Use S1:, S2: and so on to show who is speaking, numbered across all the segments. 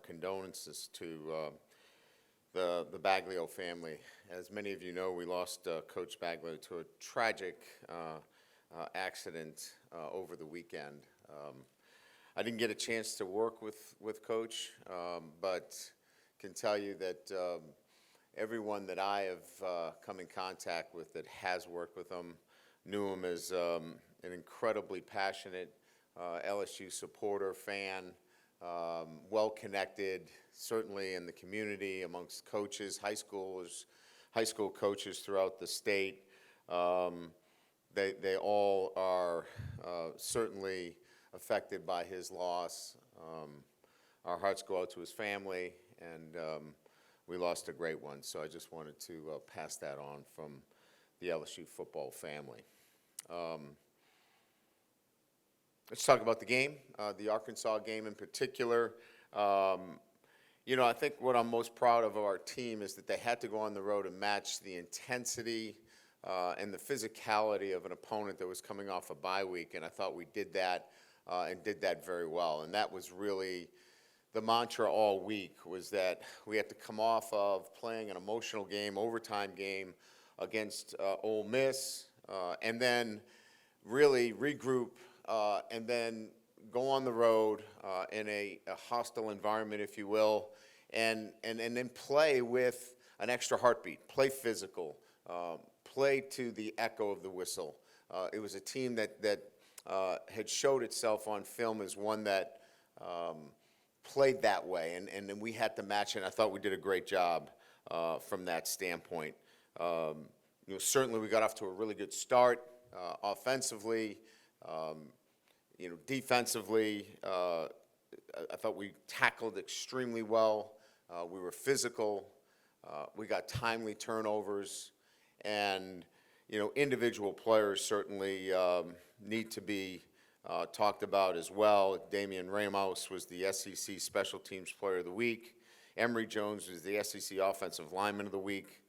S1: condolences to the Baglio family. As many of you know, we lost Coach Baglio to a tragic accident over the weekend. I didn't get a chance to work with Coach, but can tell you that everyone that I have come in contact with that has worked with him knew him as an incredibly passionate LSU supporter, fan, well-connected, certainly in the community amongst coaches, high school coaches throughout the state. They all are certainly affected by his loss. Our hearts go out to his family, and we lost a great one. So I just wanted to pass that on from the LSU football family. Let's talk about the game, the Arkansas game in particular. You know, I think what I'm most proud of our team is that they had to go on the road and match the intensity and the physicality of an opponent that was coming off a bye week, and I thought we did that and did that very well. And that was really the mantra all week, was that we had to come off of playing an emotional game, overtime game against Ole Miss, and then really regroup and then go on the road in a hostile environment, if you will, and then play with an extra heartbeat, play physical, play to the echo of the whistle. It was a team that had showed itself on film as one that played that way, and then we had to match it. I thought we did a great job from that standpoint. You know, certainly we got off to a really good start offensively. You know, defensively, I thought we tackled extremely well. We were physical. We got timely turnovers, and you know, individual players certainly need to be talked about as well. Damian Ramos was the SEC Special Teams Player of the Week. Emory Jones was the SEC Offensive Lineman of the Week.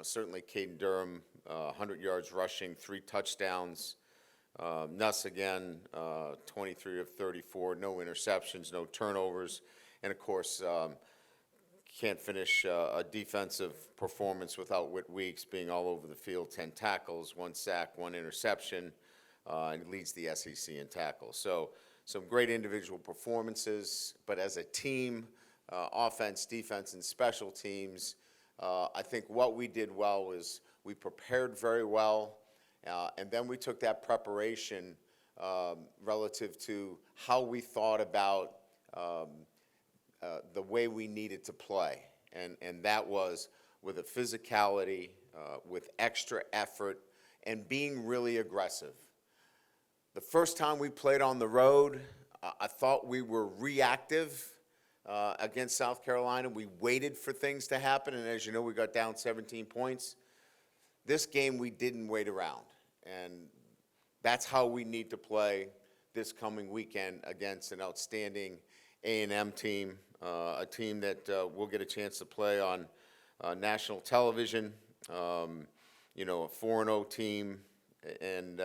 S1: Certainly Caden Durham, 100 yards rushing, 3 touchdowns. Nuss again, 23 of 34, no interceptions, no turnovers. And of course, can't finish a defensive performance without Whit Weeks being all over the field, 10 tackles, 1 sack, 1 interception, and leads the SEC in tackles. So some great individual performances, but as a team, offense, defense, and special teams, I think what we did well was we prepared very well, and then we took that preparation relative to how we thought about the way we needed to play, and that was with a physicality, with extra effort, and being really aggressive. The first time we played on the road, I thought we were reactive against South Carolina. We waited for things to happen, and as you know, we got down 17 points. This game, we didn't wait around, and that's how we need to play this coming weekend against an outstanding A&M team, a team that we'll get a chance to play on national television, you know, a 4-0 team, and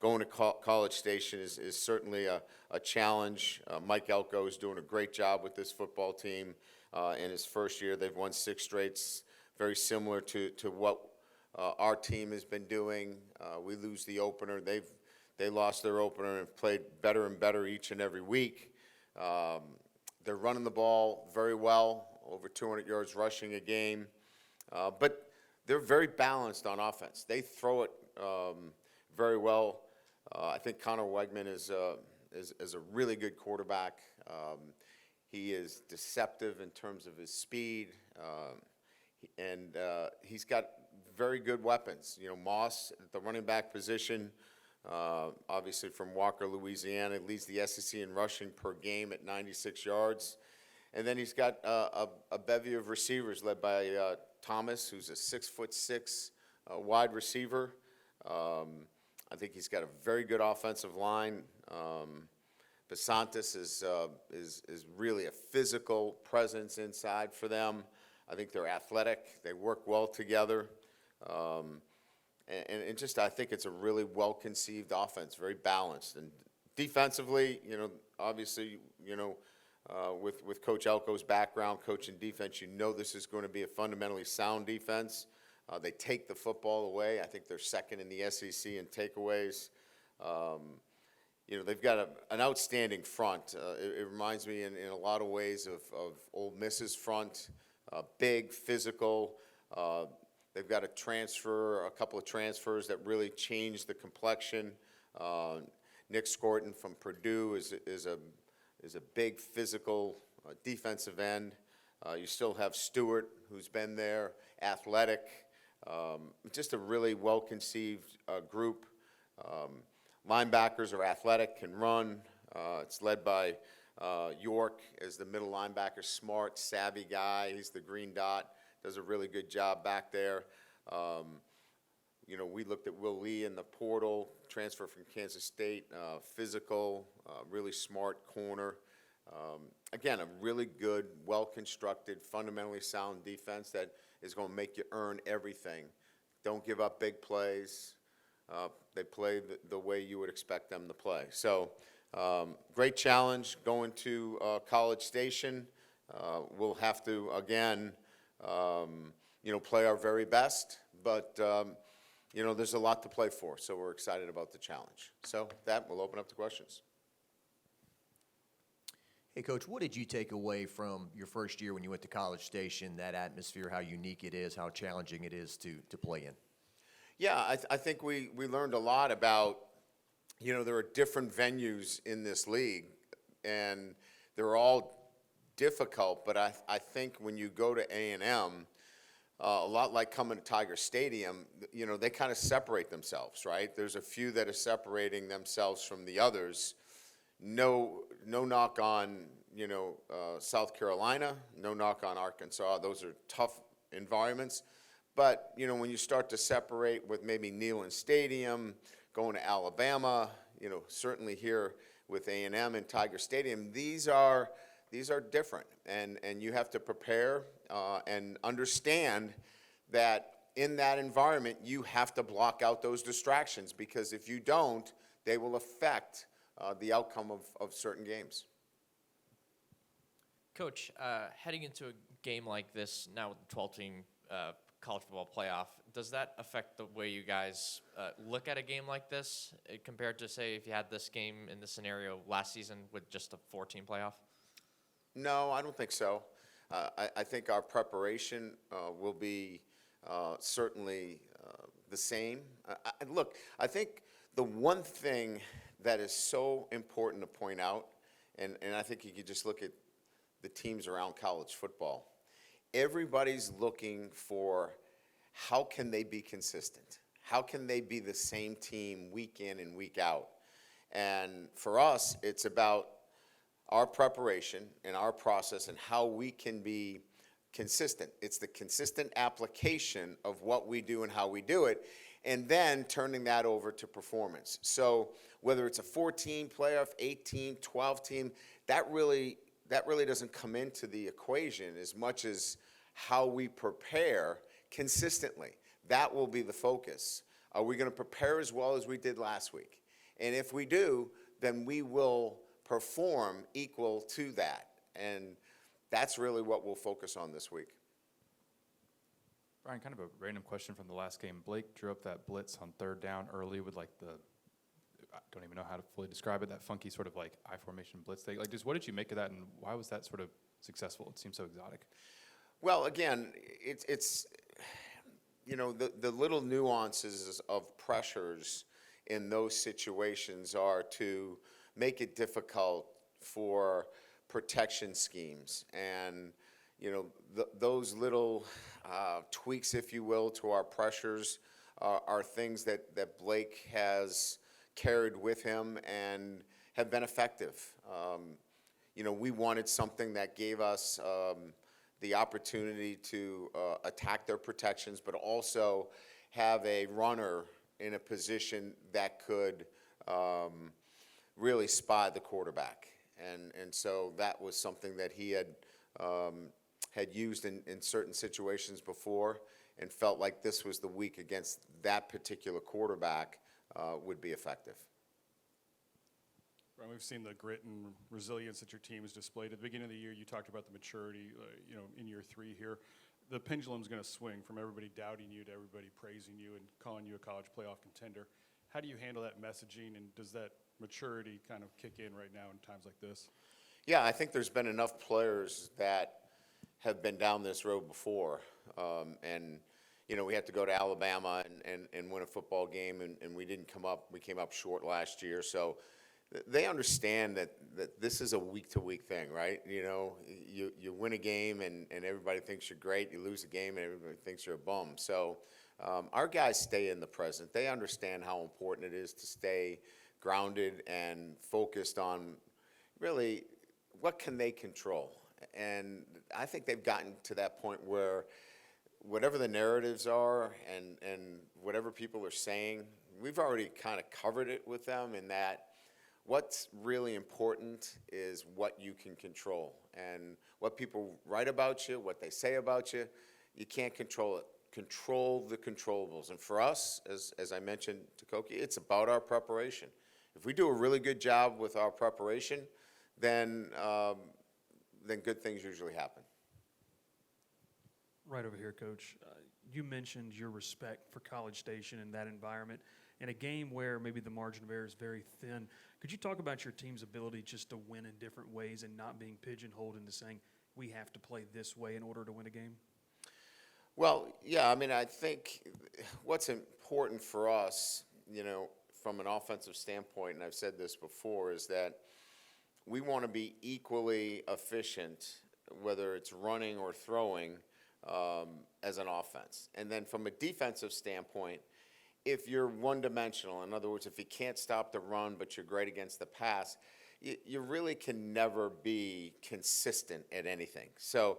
S1: going to College Station is certainly a challenge. Mike Elko is doing a great job with this football team. In his first year, they've won 6 straights, very similar to what our team has been doing. We lose the opener. They lost their opener and have played better and better each and every week. They're running the ball very well, over 200 yards rushing a game. But they're very balanced on offense. They throw it very well. I think Connor Wegman is a really good quarterback. He is deceptive in terms of his speed, and he's got very good weapons. You know, Moss at the running back position, obviously from Walker, Louisiana, leads the SEC in rushing per game at 96 yards. And then he's got a bevy of receivers led by Thomas, who's a 6'6" wide receiver. I think he's got a very good offensive line. Basantis is really a physical presence inside for them. I think they're athletic. They work well together. And just I think it's a really well-conceived offense, very balanced. And defensively, you know, obviously, you know, with Coach Elko's background, coaching defense, you know this is going to be a fundamentally sound defense. They take the football away. I think they're second in the SEC in takeaways. They've got an outstanding front. It reminds me in a lot of ways of Ole Miss's front, big, physical. They've got a couple of transfers that really changed the complexion. Nick Scorton from Purdue is a big physical defensive end. You still have Stewart, who's been there, athletic. Just a really well-conceived group. Linebackers are athletic, can run. It's led by York as the middle linebacker, smart, savvy guy. He's the green dot, does a really good job back there. We looked at Will Lee in the portal, transfer from Kansas State, physical, really smart corner. Again, a really good, well-constructed, fundamentally sound defense that is going to make you earn everything. Don't give up big plays. They play the way you would expect them to play. So, great challenge going to College Station. We'll have to, again, play our very best, but there's a lot to play for, so we're excited about the challenge. So with that, we'll open up to questions.
S2: Hey, Coach, what did you take away from your first year when you went to College Station, that atmosphere, how unique it is, how challenging it is to play in?
S1: Yeah, I think we learned a lot about, there are different venues in this league, and they're all difficult, but I think when you go to A&M, a lot like coming to Tiger Stadium, they kind of separate themselves, right? There's a few that are separating themselves from the others. No knock on, South Carolina, no knock on Arkansas. Those are tough environments. But, when you start to separate with maybe Neyland Stadium, going to Alabama, certainly here with A&M and Tiger Stadium, these are different. And you have to prepare and understand that in that environment, you have to block out those distractions, because if you don't, they will affect the outcome of certain games.
S3: Coach, heading into a game like this, now with the 12-team college football playoff, does that affect the way you guys look at a game like this compared to, say, if you had this game in the scenario last season with just a 4-team playoff?
S1: No, I don't think so. I think our preparation will be certainly the same. Look, I think the one thing that is so important to point out, and I think you could just look at the teams around college football, everybody's looking for how can they be consistent? How can they be the same team week in and week out? And for us, it's about our preparation and our process and how we can be consistent. It's the consistent application of what we do and how we do it, and then turning that over to performance. So whether it's a 14 playoff, 18, 12 team, that really doesn't come into the equation as much as how we prepare consistently. That will be the focus. Are we going to prepare as well as we did last week? And if we do, then we will perform equal to that. And that's really what we'll focus on this week.
S4: Brian, kind of a random question from the last game. Blake drew up that blitz on 3rd down early with I don't even know how to fully describe it, that funky sort of I-formation blitz thing. Just what did you make of that, and why was that sort of successful? It seems so exotic.
S1: Well, again, it's the little nuances of pressures in those situations are to make it difficult for protection schemes. And, those little tweaks, if you will, to our pressures are things that Blake has carried with him and have been effective. We wanted something that gave us the opportunity to attack their protections, but also have a runner in a position that could really spy the quarterback. And so that was something that he had used in certain situations before, and felt like this was the week against that particular quarterback would be effective.
S5: Right, we've seen the grit and resilience that your team has displayed. At the beginning of the year, you talked about the maturity, in year 3 here. The pendulum's going to swing from everybody doubting you to everybody praising you and calling you a college playoff contender. How do you handle that messaging, and does that maturity kind of kick in right now in times like this?
S1: Yeah, I think there's been enough players that have been down this road before. And, we had to go to Alabama and win a football game, and we didn't come up. We came up short last year. So they understand that this is a week-to-week thing, right? You win a game, and everybody thinks you're great. You lose a game, and everybody thinks you're a bum. So our guys stay in the present. They understand how important it is to stay grounded and focused on really what can they control. And I think they've gotten to that point where whatever the narratives are and whatever people are saying, we've already kind of covered it with them in that what's really important is what you can control. And what people write about you, what they say about you, you can't control it. Control the controllables. And for us, as I mentioned to Koki, it's about our preparation. If we do a really good job with our preparation, then good things usually happen.
S6: Right over here, Coach. You mentioned your respect for College Station and that environment. In a game where maybe the margin of error is very thin, could you talk about your team's ability just to win in different ways and not being pigeonholed into saying we have to play this way in order to win a game?
S1: Well, yeah, I think what's important for us, from an offensive standpoint, and I've said this before, is that we want to be equally efficient, whether it's running or throwing, as an offense. And then from a defensive standpoint, if you're one-dimensional, in other words, if you can't stop the run but you're great against the pass, you really can never be consistent at anything. So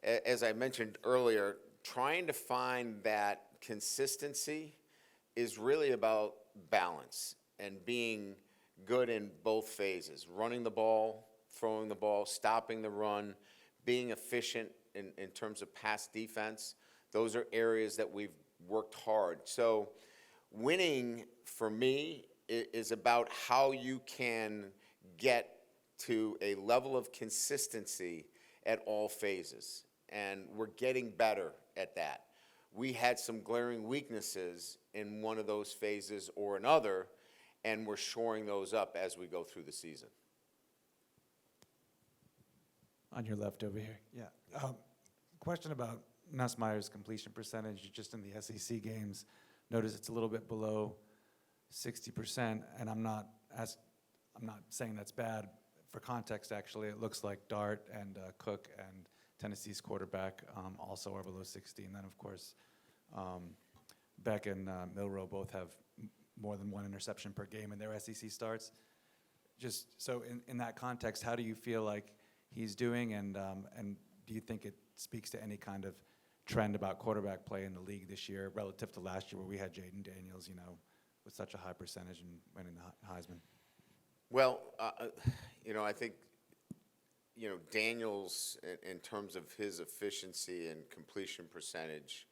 S1: as I mentioned earlier, trying to find that consistency is really about balance and being good in both phases, running the ball, throwing the ball, stopping the run, being efficient in terms of pass defense. Those are areas that we've worked hard. So winning, for me, is about how you can get to a level of consistency at all phases. And we're getting better at that. We had some glaring weaknesses in one of those phases or another, and we're shoring those up as we go through the season.
S7: On your left over here, yeah. Question about Nussmeier's completion percentage just in the SEC games. Notice it's a little bit below 60%, and I'm not saying that's bad. For context, actually, it looks like Dart and Cook and Tennessee's quarterback also are below 60, and then of course Beck and Milroe both have more than one interception per game in their SEC starts. Just so in that context, how do you feel like he's doing, and do you think it speaks to any kind of trend about quarterback play in the league this year relative to last year where we had Jaden Daniels, with such a high percentage and winning the Heisman?
S1: Well, I think, Daniels, in terms of his efficiency and completion percentage,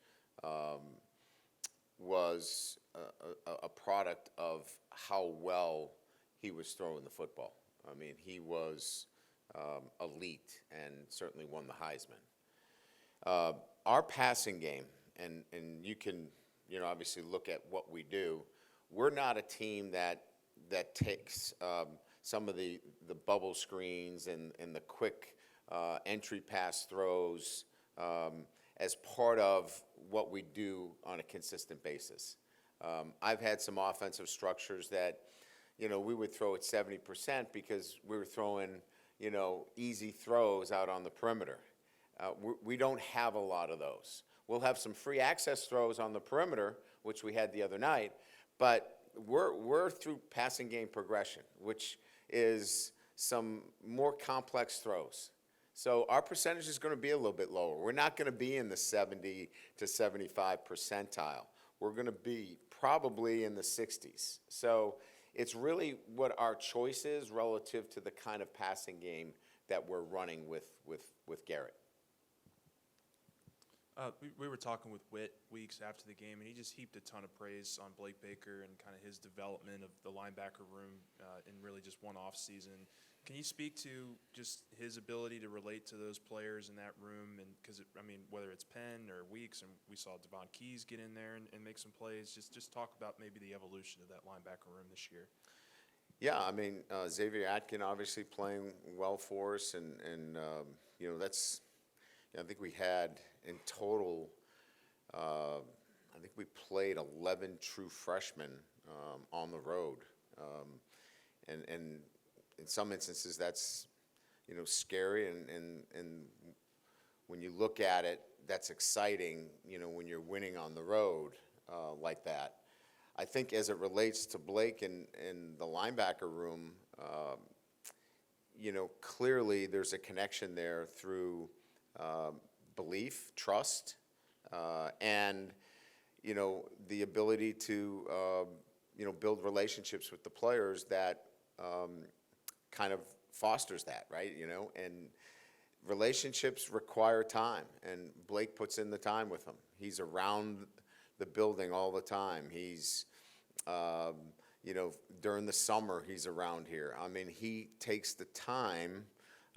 S1: was a product of how well he was throwing the football. He was elite and certainly won the Heisman. Our passing game, and you can, obviously look at what we do. We're not a team that takes some of the bubble screens and the quick entry pass throws as part of what we do on a consistent basis. I've had some offensive structures that, we would throw at 70% because we were throwing, easy throws out on the perimeter. We don't have a lot of those. We'll have some free access throws on the perimeter, which we had the other night, but we're through passing game progression, which is some more complex throws. So our percentage is going to be a little bit lower. We're not going to be in the 70 to 75 percentile. We're going to be probably in the 60s. So it's really what our choice is relative to the kind of passing game that we're running with Garrett.
S8: We were talking with Whit weeks after the game, and he just heaped a ton of praise on Blake Baker and kind of his development of the linebacker room in really just one off season. Can you speak to just his ability to relate to those players in that room? And because I mean, whether it's Penn or Weeks, and we saw Devon Keys get in there and make some plays. Just talk about maybe the evolution of that linebacker room this year.
S1: Yeah, I mean, Xavier Atkin obviously playing well for us, and you know, that's, you know, I think we had in total, I think we played 11 true freshmen on the road, and in some instances that's, you know, scary, and when you look at it, that's exciting, you know, when you're winning on the road like that. I think as it relates to Blake and the linebacker room, you know, clearly there's a connection there through belief, trust, and, you know, the ability to, you know, build relationships with the players that kind of fosters that, right? You know, and relationships require time, and Blake puts in the time with them. He's around the building all the time. He's, you know, during the summer, he's around here. I mean, he takes the time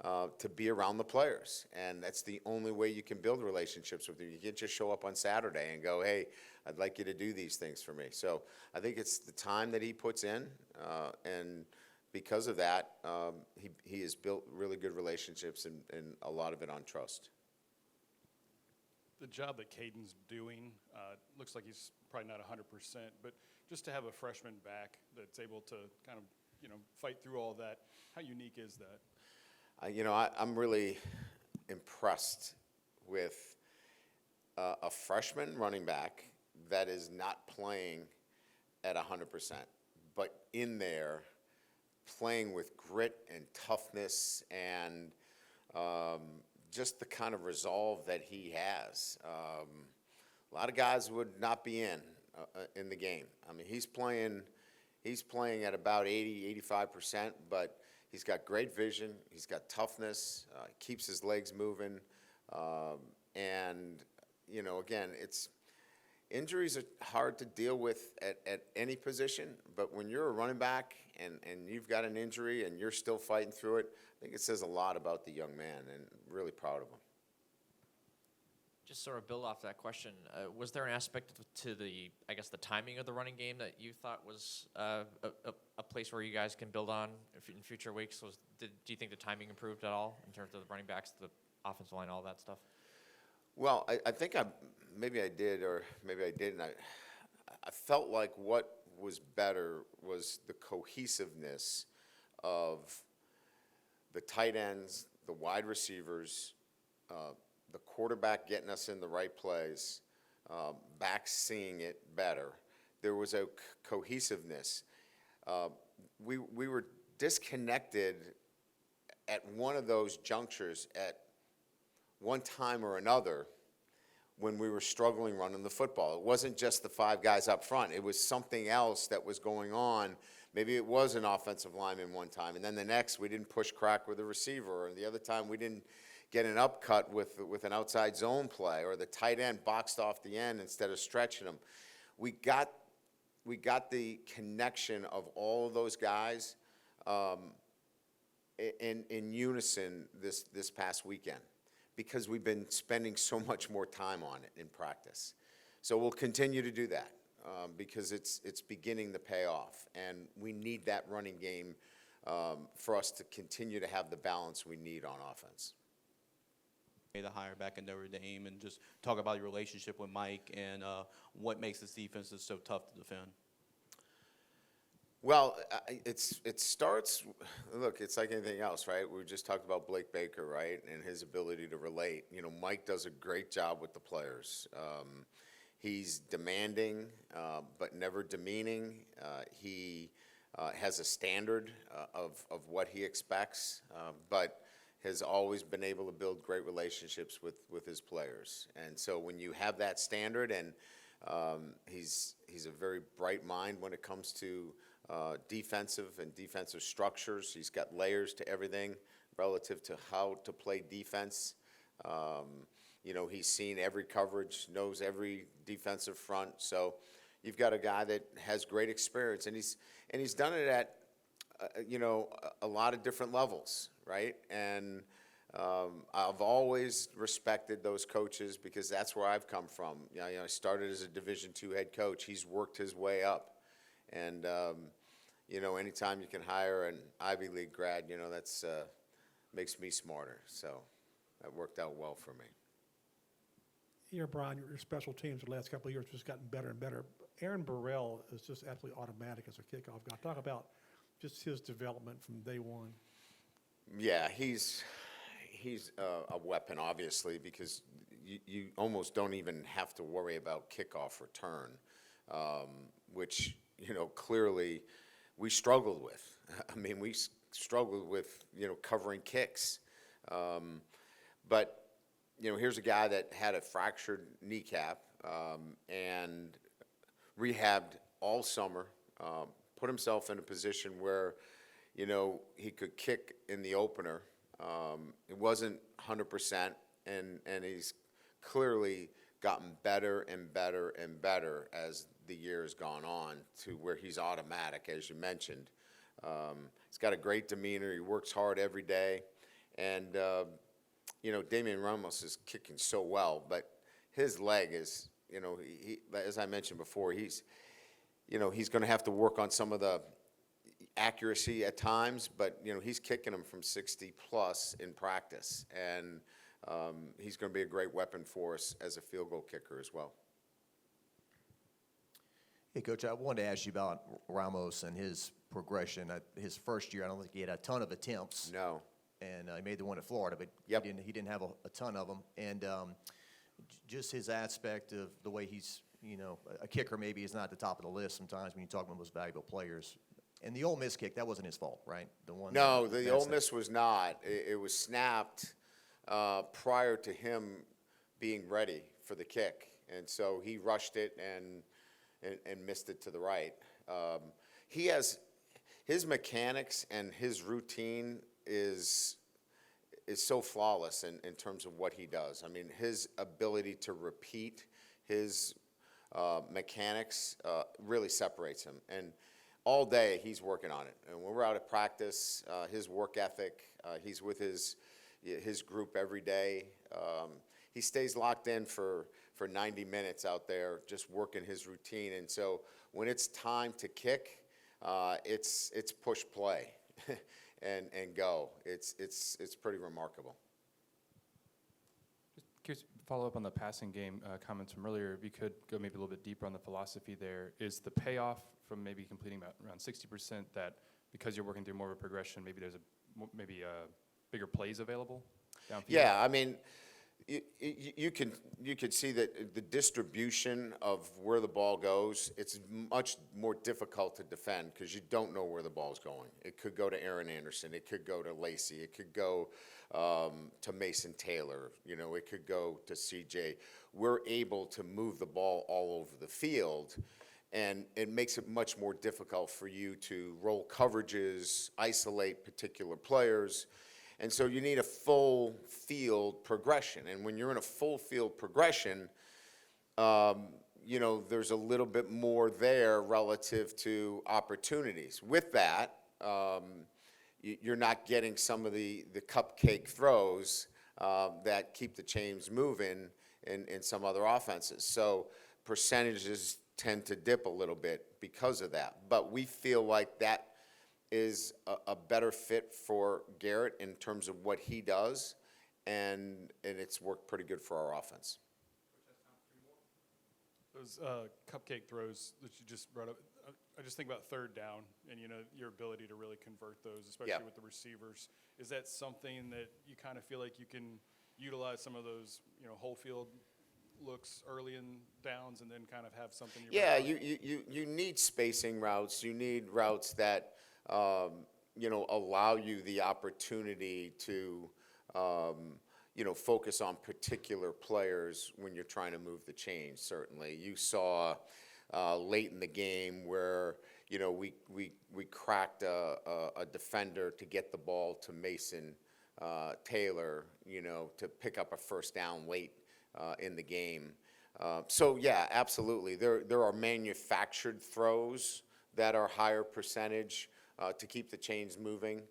S1: to be around the players, and that's the only way you can build relationships with them. You can't just show up on Saturday and go, hey, I'd like you to do these things for me. So I think it's the time that he puts in, and because of that, he has built really good relationships, and a lot of it on trust.
S5: The job that Caden's doing, looks like he's probably not 100%, but just to have a freshman back that's able to kind of, you know, fight through all that, how unique is that?
S1: You know, I'm really impressed with a freshman running back that is not playing at 100%, but in there playing with grit and toughness and just the kind of resolve that he has. A lot of guys would not be in the game. I mean, he's playing at about 80-85%, but he's got great vision. He's got toughness. Keeps his legs moving, and you know, again, injuries are hard to deal with at any position. But when you're a running back and you've got an injury and you're still fighting through it, I think it says a lot about the young man, and really proud of him.
S3: Just sort of build off that question, was there an aspect to the, I guess, the timing of the running game that you thought was a place where you guys can build on in future weeks? Do you think the timing improved at all in terms of the running backs, the offensive line, all that stuff?
S1: Well, I think maybe I did, or maybe I didn't. I felt like what was better was the cohesiveness of the tight ends, the wide receivers, the quarterback getting us in the right plays, backs seeing it better. There was a cohesiveness. We were disconnected at one of those junctures at one time or another when we were struggling running the football. It wasn't just the five guys up front. It was something else that was going on. Maybe it was an offensive lineman one time, and then the next we didn't push crack with a receiver, and the other time we didn't get an upcut with an outside zone play, or the tight end boxed off the end instead of stretching them. We got the connection of all of those guys in unison this past weekend, because we've been spending so much more time on it in practice. So we'll continue to do that because it's beginning to pay off, and we need that running game for us to continue to have the balance we need on offense.
S9: The hire back in Notre Dame, and just talk about your relationship with Mike and what makes this defense so tough to defend.
S1: Well, it starts, look, it's like anything else, right? We just talked about Blake Baker, right, and his ability to relate. You know, Mike does a great job with the players. He's demanding, but never demeaning. He has a standard of what he expects, but has always been able to build great relationships with his players. And so when you have that standard, and he's a very bright mind when it comes to defensive and defensive structures. He's got layers to everything relative to how to play defense. He's seen every coverage, knows every defensive front. So you've got a guy that has great experience, and he's done it at a lot of different levels, right? And I've always respected those coaches because that's where I've come from. I started as a Division II head coach. He's worked his way up, and anytime you can hire an Ivy League grad, that's makes me smarter. So that worked out well for me.
S10: Brian, your special teams the last couple of years has just gotten better and better. Aaron Burell is just absolutely automatic as a kickoff guy. Talk about just his development from day one.
S1: Yeah, he's a weapon, obviously, because you almost don't even have to worry about kickoff return, which, clearly we struggled with. I mean, we struggled with, covering kicks. But here's a guy that had a fractured kneecap and rehabbed all summer, put himself in a position where, he could kick in the opener. It wasn't 100%, and he's clearly gotten better and better and better as the years gone on to where he's automatic, as you mentioned. He's got a great demeanor. He works hard every day. And, Damian Ramos is kicking so well, but his leg is, he, as I mentioned before, he's going to have to work on some of the accuracy at times, but, he's kicking them from 60 plus in practice. And he's going to be a great weapon for us as a field goal kicker as well.
S2: Hey, Coach, I wanted to ask you about Ramos and his progression. His first year, I don't think he had a ton of attempts.
S1: No.
S2: And he made the one at Florida, but
S1: Yep.
S2: he didn't have a ton of them. And just his aspect of the way he's, a kicker maybe is not at the top of the list sometimes when you talk about most valuable players. And the Ole Miss kick, that wasn't his fault, right? The one.
S1: No, the Ole Miss was not. It was snapped prior to him being ready for the kick, and so he rushed it and missed it to the right. He has his mechanics and his routine is so flawless in terms of what he does. I mean, his ability to repeat his mechanics really separates him. And all day he's working on it. And when we're out at practice, his work ethic, he's with his group every day. He stays locked in for 90 minutes out there just working his routine. And so when it's time to kick, it's push play. And go. It's pretty remarkable.
S4: Just curious, follow up on the passing game comments from earlier. If you could go maybe a little bit deeper on the philosophy there. Is the payoff from maybe completing about around 60% that because you're working through more of a progression, maybe there's bigger plays available downfield?
S1: Yeah, I mean, you can see that the distribution of where the ball goes, it's much more difficult to defend because you don't know where the ball's going. It could go to Aaron Anderson. It could go to Lacey. It could go to Mason Taylor. It could go to CJ. We're able to move the ball all over the field, and it makes it much more difficult for you to roll coverages, isolate particular players. And so you need a full field progression. And when you're in a full field progression, there's a little bit more there relative to opportunities. With that, you're not getting some of the cupcake throws that keep the chains moving in some other offenses. So percentages tend to dip a little bit because of that. But we feel like that is a better fit for Garrett in terms of what he does, and it's worked pretty good for our offense.
S5: Those cupcake throws that you just brought up, I just think about third down and, your ability to really convert those, especially
S1: Yeah.
S5: with the receivers. Is that something that you kind of feel like you can utilize some of those, whole field looks early in downs and then kind of have something?
S1: Yeah, you need spacing routes. You need routes that allow you the opportunity to, focus on particular players when you're trying to move the chains, certainly. You saw late in the game where, we cracked a defender to get the ball to Mason Taylor, to pick up a first down late in the game. So yeah, absolutely. There are manufactured throws that are higher percentage to keep the chains moving,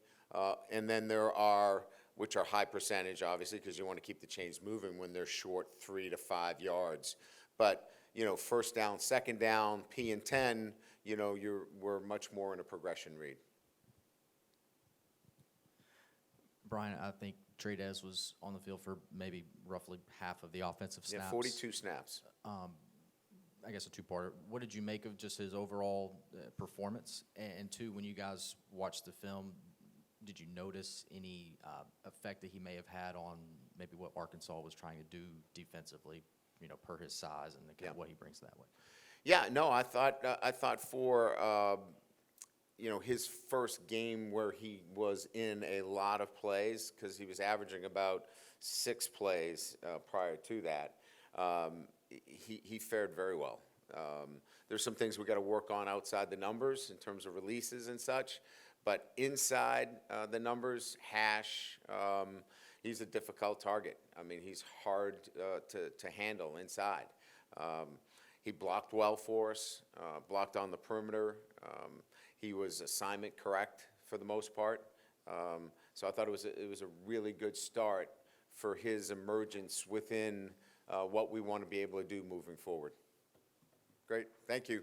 S1: and then there are which are high percentage, obviously, because you want to keep the chains moving when they're short 3 to 5 yards. But first down, second down, P and 10, we're much more in a progression read.
S11: Brian, I think Tradez was on the field for maybe roughly half of the offensive snaps.
S1: Yeah, 42 snaps.
S11: I guess a two-parter. What did you make of just his overall performance? And two, when you guys watched the film, did you notice any effect that he may have had on maybe what Arkansas was trying to do defensively, per his size and kind of what he brings that way?
S1: Yeah, no, I thought for his first game where he was in a lot of plays, because he was averaging about 6 plays prior to that, he fared very well. There's some things we got to work on outside the numbers in terms of releases and such, but inside the numbers, Hash, he's a difficult target. I mean, he's hard to handle inside. He blocked well for us, blocked on the perimeter. He was assignment correct for the most part. So I thought it was a really good start for his emergence within what we want to be able to do moving forward. Great, thank you.